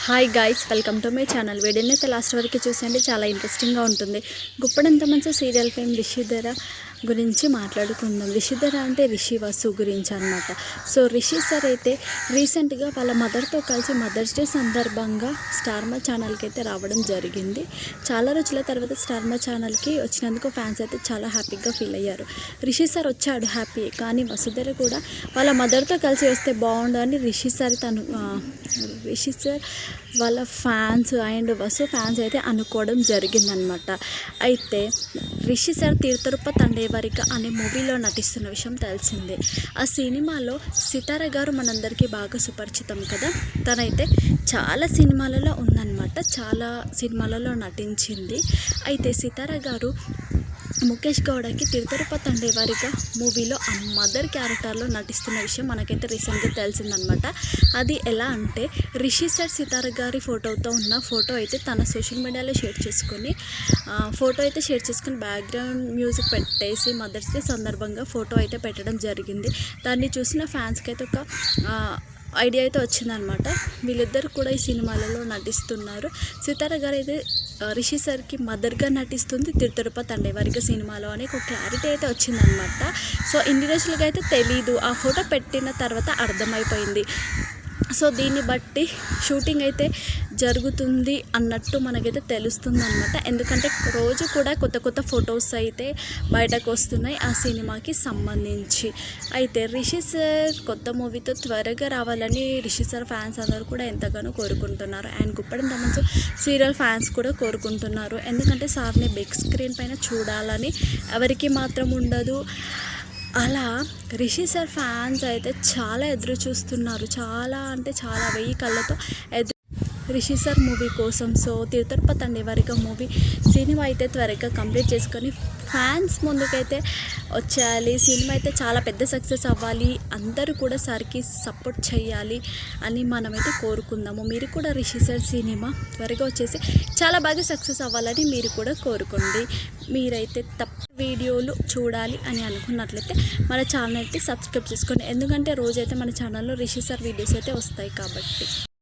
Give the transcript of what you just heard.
Hi guys, welcome to my channel. వీడియోని అయితే last వరకు చూసేయండి, చాలా ఇంట్రెస్టింగ్గా ఉంటుంది. గుప్పడంత మంచి సీరియల్ ఫేమ్ రిషిధర గురించి మాట్లాడుకుందాం. రిషిధర అంటే రిషి వసు గురించి అనమాట. సో రిషి సార్ అయితే రీసెంట్గా వాళ్ళ మదర్తో కలిసి మదర్స్ డే సందర్భంగా స్టార్ మా ఛానల్కి అయితే రావడం జరిగింది. చాలా రోజుల తర్వాత స్టార్ మా ఛానల్కి వచ్చినందుకు ఫ్యాన్స్ అయితే చాలా హ్యాపీగా ఫీల్ అయ్యారు. రిషి సార్ వచ్చాడు హ్యాపీ, కానీ వసుధర కూడా వాళ్ళ మదర్తో కలిసి వస్తే బాగుండు అని రిషి సార్ వాళ్ళ ఫ్యాన్స్ అండ్ వసు ఫ్యాన్స్ అయితే అనుకోవడం జరిగిందనమాట. అయితే రిషి సార్ తీర్థరుప తండేవరిక అనే మూవీలో నటిస్తున్న విషయం తెలిసిందే. ఆ సినిమాలో సితార గారు మనందరికీ బాగా సుపరిచితం కదా. తనైతే చాలా సినిమాలలో ఉందన్నమాట, చాలా సినిమాలలో నటించింది. అయితే సితార గారు ముఖేష్ గౌడకి తిరుతరుప తండేవారిక మూవీలో ఆ మదర్ క్యారెక్టర్లో నటిస్తున్న విషయం మనకైతే రీసెంట్గా తెలిసిందనమాట. అది ఎలా అంటే, రిషి సార్ సితార గారి ఫోటోతో ఉన్న ఫోటో అయితే తన సోషల్ మీడియాలో షేర్ చేసుకొని బ్యాక్గ్రౌండ్ మ్యూజిక్ పెట్టేసి మదర్స్ డే సందర్భంగా ఫోటో అయితే పెట్టడం జరిగింది. దాన్ని చూసిన ఫ్యాన్స్కి అయితే ఒక ఐడియా అయితే వచ్చిందనమాట. వీళ్ళిద్దరు కూడా ఈ సినిమాలలో నటిస్తున్నారు. సితార గారు అయితే రిషి సార్కి మదర్గా నటిస్తుంది తిరుతరుప తండేవారిక సినిమాలో అని ఒక క్లారిటీ అయితే వచ్చిందనమాట. సో ఇన్ని రోజులుగా అయితే తెలీదు, ఆ ఫోటో పెట్టిన తర్వాత అర్థమైపోయింది. సో దీన్ని బట్టి షూటింగ్ అయితే జరుగుతుంది అన్నట్టు మనకైతే తెలుస్తుంది అనమాట. ఎందుకంటే రోజు కూడా కొత్త కొత్త ఫొటోస్ అయితే బయటకు వస్తున్నాయి ఆ సినిమాకి సంబంధించి. అయితే రిషి సార్ కొత్త మూవీతో త్వరగా రావాలని రిషి సార్ ఫ్యాన్స్ అందరూ కూడా ఎంతగానో కోరుకుంటున్నారు. అండ్ గుప్పడంత మంచి సీరియల్ ఫ్యాన్స్ కూడా కోరుకుంటున్నారు. ఎందుకంటే సార్ని బిగ్ స్క్రీన్ పైన చూడాలని ఎవరికి మాత్రం ఉండదు. అలా రిషి సార్ ఫ్యాన్స్ అయితే చాలా ఎదురు చూస్తున్నారు, చాలా అంటే చాలా 1000 కళ్ళతో రిషి సార్ మూవీ కోసం. సో తిరుతరుప తండేవారిక మూవీ సినిమా అయితే త్వరగా కంప్లీట్ చేసుకొని ఫ్యాన్స్ ముందుకైతే వచ్చేయాలి. సినిమా అయితే చాలా పెద్ద సక్సెస్ అవ్వాలి, అందరూ కూడా సార్కి సపోర్ట్ చేయాలి అని మనమైతే కోరుకుందాము. మీరు కూడా రిషి సార్ సినిమా త్వరగా వచ్చేసి చాలా బాగా సక్సెస్ అవ్వాలని మీరు కూడా కోరుకోండి. మీరైతే వీడియోలు చూడాలి అని అనుకున్నట్లయితే మన ఛానల్ అయితే సబ్స్క్రైబ్ చేసుకోండి. ఎందుకంటే రోజైతే మన ఛానల్లో రిషి సార్ వీడియోస్ అయితే వస్తాయి కాబట్టి.